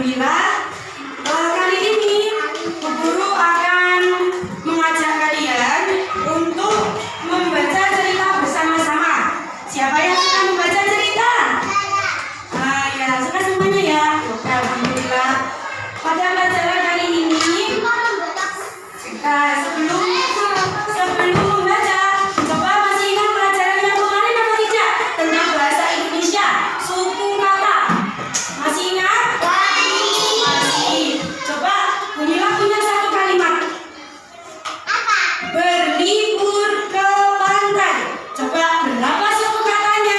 Alhamdulillah, kali ini Bu Guru akan mengajak kalian untuk membaca cerita bersama-sama. Siapa yang suka membaca cerita? Ya, suka semuanya ya. Oke, Alhamdulillah. Pada pelajaran kali ini, sebelum membaca, coba masih ingat pelajaran yang kemarin apa tidak? Tentang bahasa Indonesia, suku kata. Masih ingat? Masih. Coba bunyilah punya satu kalimat. Berlibur ke pantai. Coba berapa suku katanya?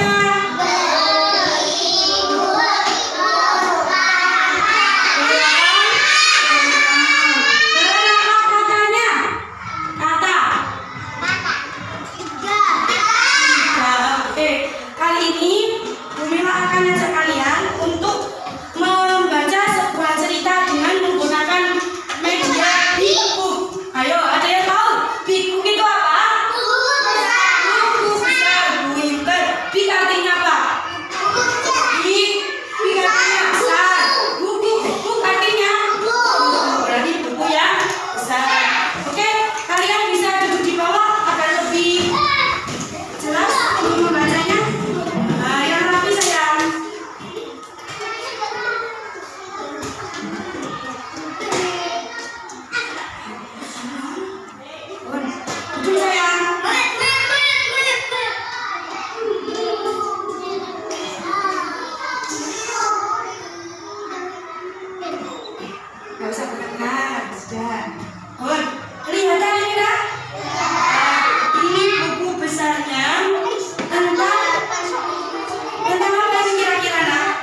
Kali ini Bumila akan ajak kalian untuk membaca sebuah cerita dengan menggunakan media Bigbook. Ayo, ada yang tahu Bigbook itu apa? Buku besar, Winter. Big artinya apa? Big artinya besar. Book artinya berarti buku yang besar. Oke, kalian bisa duduk di bawah agar lebih jelas untuk membacanya. Yang rapi sayang. Duduk sayang. Gak usah berenang, sudah. Kelihatan ini dah? Ini buku besarnya tentang apa sih kira-kira nak?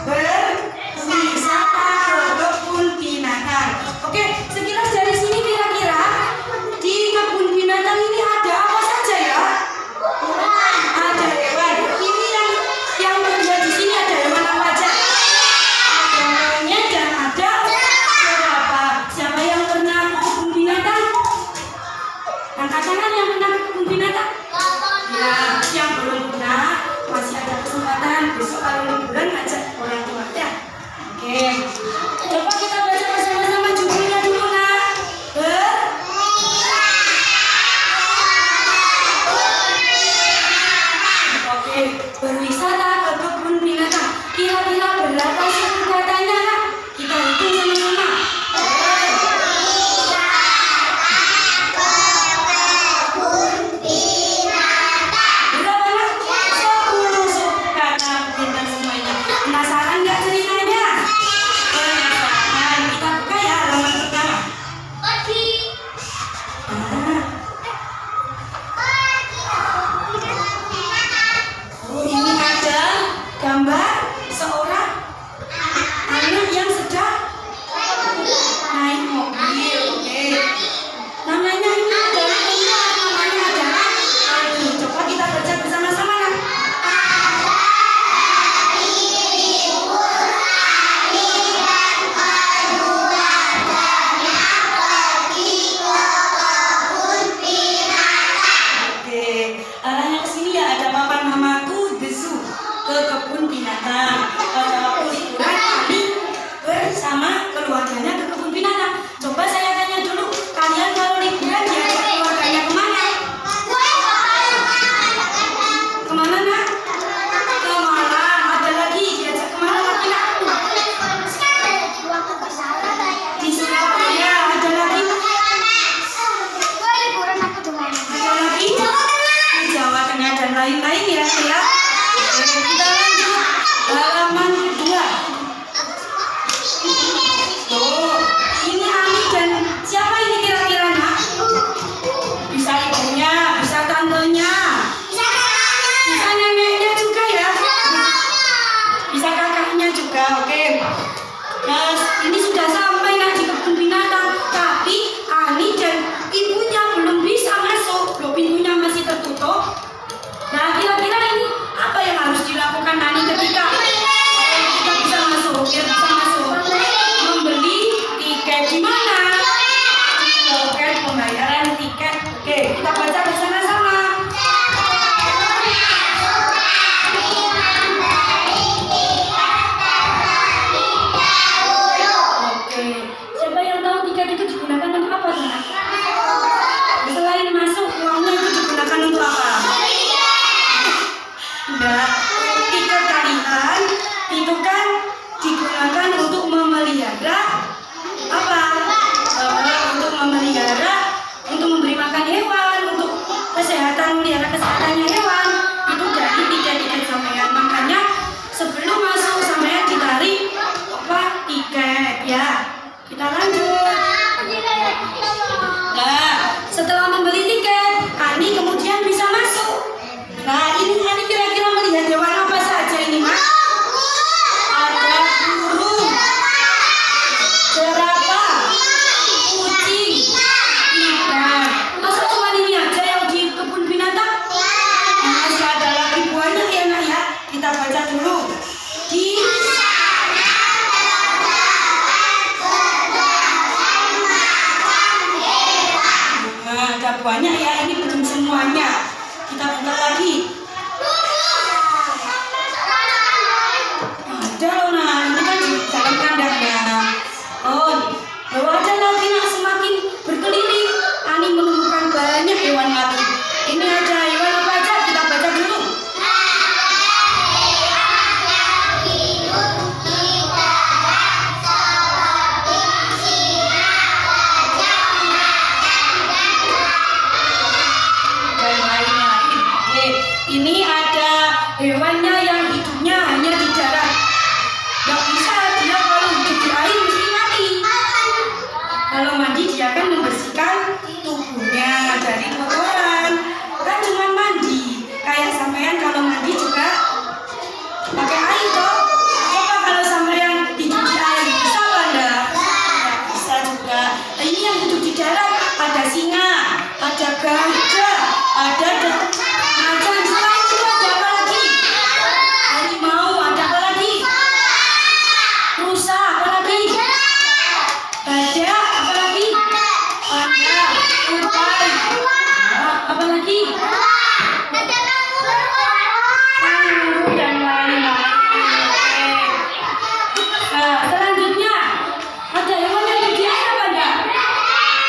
Berwisata ke kebun binatang. Oke, sekilas dari sini kira-kira di kebun binatang ini ada apa saja ya? Ada hewan. Ini yang terlihat di sini ada hewan apa aja? Ada monyet dan ada berapa? Siapa yang pernah ke kebun binatang? Angkat tangan yang pernah ke kebun binatang. Ya, yang belum pernah masih ada kesempatan besok kalau liburan ngajak orang tua ya. Oke, coba kita baca bersama-sama judulnya dulu nak. Oke, berwisata ke kebun binatang. Kira-kira berapa suku katanya nak? Kita hitung sama-sama. Berapa nak? 10 suku kata. Pintar semuanya. Penasaran nggak ceritanya? Penasaran. Kita buka ya halaman pertama. Ini ada gambar seorang anak yang sedang naik mobil. Oke. Namanya ini adalah Ani. Coba kita baca bersama-sama nak. Oke, arahnya ke sini ya, ada papan mamaku the zoo ke kebun binatang. Liburan Ani bersama keluarganya ke kebun binatang. Coba saya tanya dulu, kalian kalau liburan diajak keluarganya kemana? Kemana nak? Kemana? Ada lagi diajak kemana lagi nak? Di Surabaya. Ada lagi? Ada lagi? Di Jawa Tengah dan lain-lain ya saya. Oke, kita lanjut halaman kedua. Tuh, ini Ani dan siapa ini kira-kira nak? Bisa ibunya, bisa tantenya, bisa neneknya juga ya. Bisa kakaknya juga. Oke. Nah, ini sudah sampai nak di kebun binatang, tapi Ani dan ibunya belum bisa masuk. Loh, pintunya masih tertutup. Nah, kira-kira ini apa yang harus dilakukan kesehatan, melihara kesehatannya hewan itu dari tiket sampean. Makanya sebelum masuk sampean ditarik tiket ya. Kita lanjut. Nah, setelah membeli tiket, Ani kemudian bisa masuk. Nah, ini Ani kira-kira melihat hewan apa saja ini, Mas? Ada burung, jerapah, kucing, ikan. Masa cuma ini aja yang di kebun binatang? Masih ada lagi banyak ya, Nak ya. Kita baca dulu. Ada banyak ya, ini belum semuanya. Kita buka lagi. Ada loh, nah ini kan di dalam kandangnya. Oh, bahwa ada lagi nak semakin berkeliling. Ani menemukan banyak hewan lagi. Ini ada hewan apa aja? Kita baca dulu. Ini ada hewannya yang hidupnya hanya di darat. Gak bisa dia kalau hidup di air mesti mati. Kalau mandi dia akan membersihkan tubuhnya dari kotoran. Kan cuma mandi. Kayak sampean kalau mandi juga pakai air toh. Apa kalau sampean hidup di air bisa apa enggak? Gak bisa juga. Nah, ini yang hidup di darat ada singa, ada gajah, ada macan. Selain itu ada apa lagi? Harimau, ada apa lagi? Rusa, apa lagi? Badak, apa lagi? Panda, tupai, apa lagi? Kanguru dan lain-lain. Nah, selanjutnya ada hewan yang hidup di air apa enggak?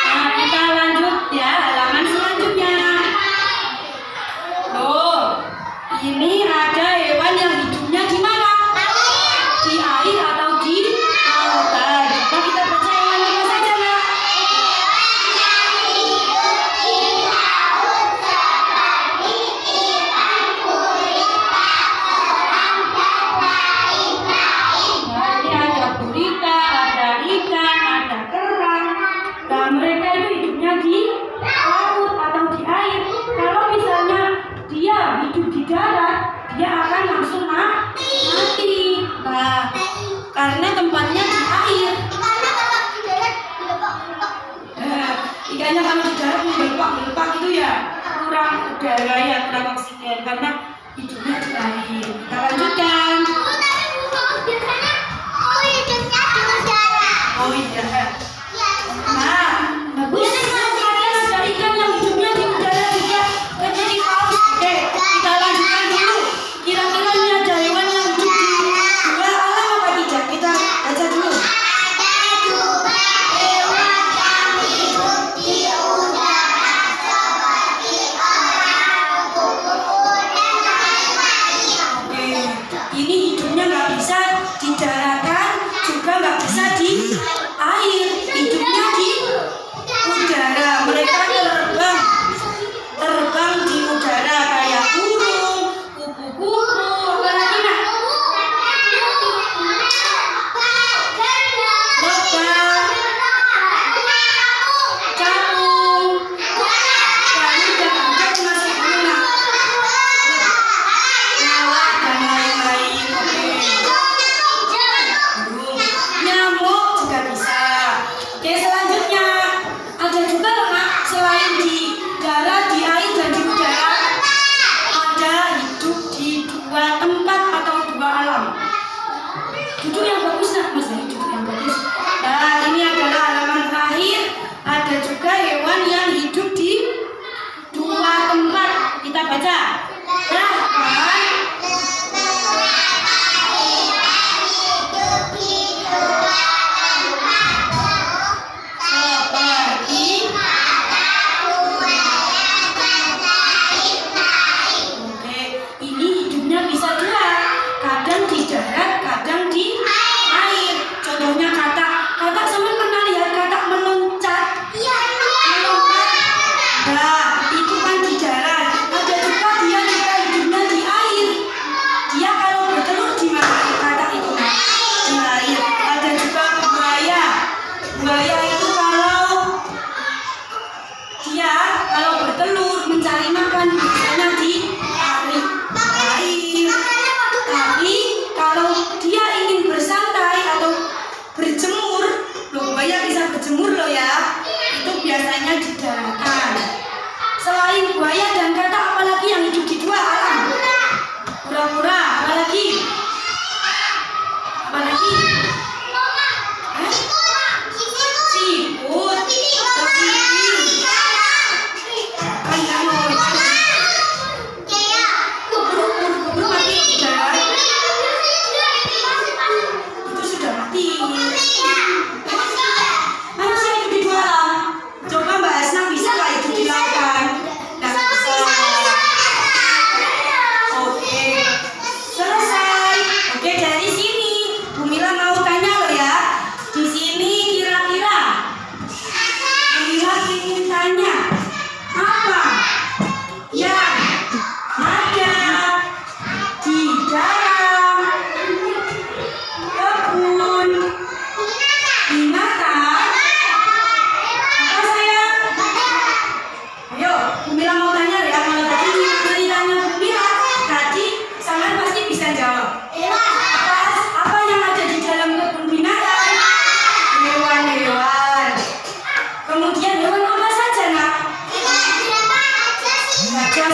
Nah, kita lanjut ya, halaman selanjutnya. Oh, ini ada hewan yang hidupnya di mana? Di air atau di lautan. Coba kita baca hewan apa saja, Nak? Nah, ini ada gurita, ada ikan, ada kerang. Dan mereka itu hidupnya di laut atau di air. Kalau misalnya dia hidup di darat, dia akan langsung mati. Nah, karena tempatnya di air. Ikannya kalau di darat melepak itu ya kurang udara ya, kurang oksigen karena hidupnya di air. Kita lanjutkan. Oh iya. Nah, bagus. Ada ikan yang hidupnya di udara juga, kerja di laut. Oke, kita lanjutkan dulu. Kira-kira ini ada hewan yang hidup di luar alam apa tidak? Kita baca dulu. Oke, ini hidupnya nggak bisa di daratan, juga nggak bisa di air. Dia kalau bertelur mencari makan biasanya di air. Tapi kalau dia ingin bersantai atau berjemur, loh buaya bisa berjemur loh ya, itu biasanya di daratan. Selain buaya dan katak, apalagi yang hidup di dua alam? Kura-kura, apalagi? Apalagi? Siput, kepiting, burung mati di darat. Itu sudah mati. Manusia hidup di dua alam. Coba Mbak Asna bisa nggak hidup di lautan? Nggak bisa. Oke, selesai. Oke, dari sini Bu Mila mau tanya loh ya. Di sini kira-kira Bu Mila ingin tanya apa yang ada di dalam kebun binatang? Apa sayang? Ayo, Bu Mila mau tanya ya. Kalau tadi ceritanya Bu Mila, tadi sampean pasti bisa jawab. Apa yang ada di dalam kebun binatang? Hewan-hewan. Kemudian hewan apa saja nak? Gajah,